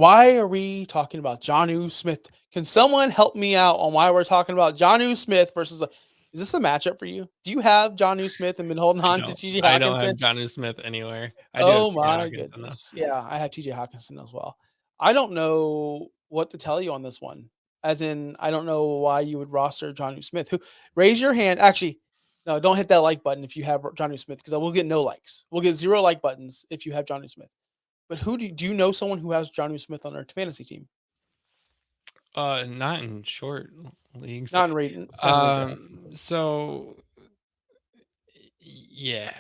Why are we talking about Jonnu Smith? Can someone help me out on why we're talking about Jonnu Smith versus? Is this a matchup for you? Do you have Jonnu Smith and been holding I on to don't. TJ I don't have Hockenson? Jonnu Smith anywhere. I do have Oh TJ my Hockenson though. goodness. Yeah, I have TJ Hockenson as well. I don't know what to tell you on this one. As in, I don't know why you would roster Jonnu Smith. Who raise your hand? Actually, no, don't hit that like button if you have Jonnu Smith, because I will get no likes. We'll get 0 like buttons if you have Jonnu Smith. But who do you know someone who has Jonnu Smith on their fantasy team? Not in short leagues. Not in redraft. So yeah.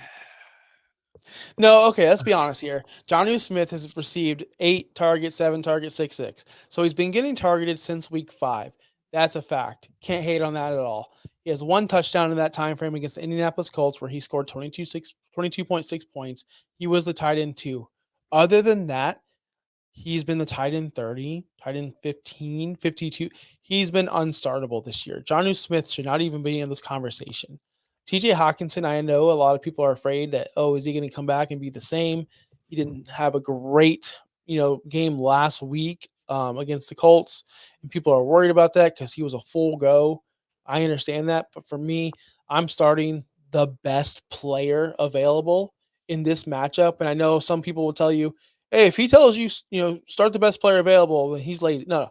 No, okay, let's be honest here. Jonnu Smith has received 8 targets, 7 targets, 6. So he's been getting targeted since week 5. That's a fact. Can't hate on that at all. He has 1 touchdown in that time frame against the Indianapolis Colts where he scored 22.6 points. He was the tight end 2. Other than that, he's been the tight end 30, tight end 15, 52. He's been unstartable this year. Jonnu Smith should not even be in this conversation. TJ Hockenson, I know a lot of people are afraid that, oh, is he going to come back and be the same? He didn't have a great, game last week against the Colts, and people are worried about that because he was a full go. I understand that, but for me, I'm starting the best player available in this matchup, and I know some people will tell you, hey, if he tells you, start the best player available, then he's lazy. No.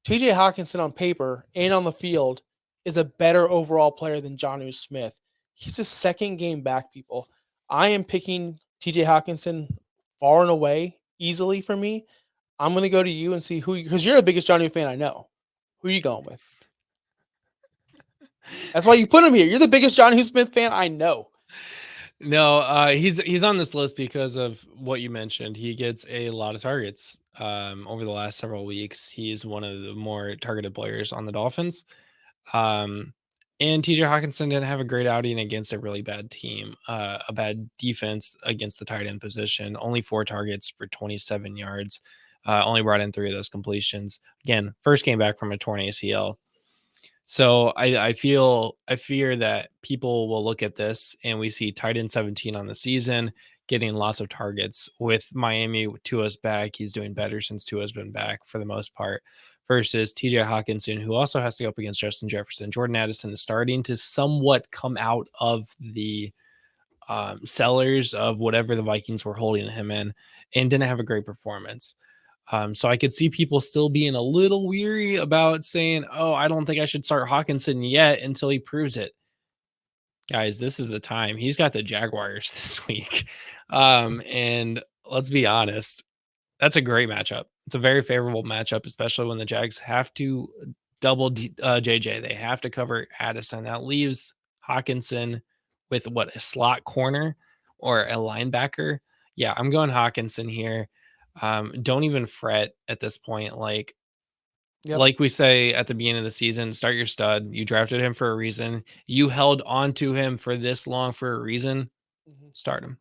TJ Hockenson on paper and on the field is a better overall player than Jonnu Smith. He's a second game back, people. I am picking TJ Hockenson far and away, easily for me. I'm going to go to you and see who, because you're the biggest Jonnu fan I know. Who are you going with? That's why you put him here. You're the biggest Jonnu Smith fan I know. No, he's on this list because of what you mentioned. He gets a lot of targets over the last several weeks. He's one of the more targeted players on the Dolphins. Um, and TJ Hawkinson didn't have a great outing against a really bad team, a bad defense against the tight end position. Only 4 targets for 27 yards. Only brought in 3 of those completions. Again, first game back from a torn ACL. So I fear that people will look at this and we see tight end 17 on the season getting lots of targets with Miami. Tua's back. He's doing better since Tua's been back for the most part versus TJ Hawkinson, who also has to go up against Justin Jefferson. Jordan Addison is starting to somewhat come out of the sellers of whatever the Vikings were holding him in and didn't have a great performance. So I could see people still being a little weary about saying, oh, I don't think I should start Hawkinson yet until he proves it. Guys, this is the time. He's got the Jaguars this week. And let's be honest, that's a great matchup. It's a very favorable matchup, especially when the Jags have to double JJ. They have to cover Addison. That leaves Hawkinson with a slot corner or a linebacker. Yeah, I'm going Hawkinson here. Don't even fret at this point. Yep. Like we say at the beginning of the season, start your stud. You drafted him for a reason. You held on to him for this long for a reason. Mhm. Start him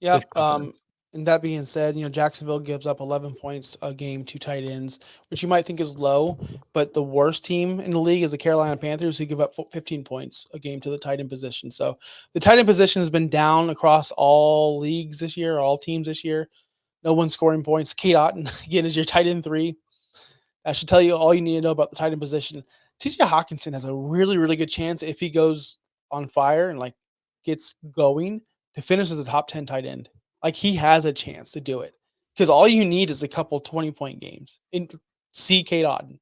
with Yep. confidence. And that being said, Jacksonville gives up 11 points a game to tight ends, which you might think is low, but the worst team in the league is the Carolina Panthers, who give up 15 points a game to the tight end position. So the tight end position has been down across all leagues this year, all teams this year. No one's scoring points. Kate Otten, again, is your tight end 3. That should tell you all you need to know about the tight end position. TJ Hockenson has a really, really good chance if he goes on fire and gets going to finish as a top 10 tight end. He has a chance to do it because all you need is a couple 20-point games. And see Kate Otten.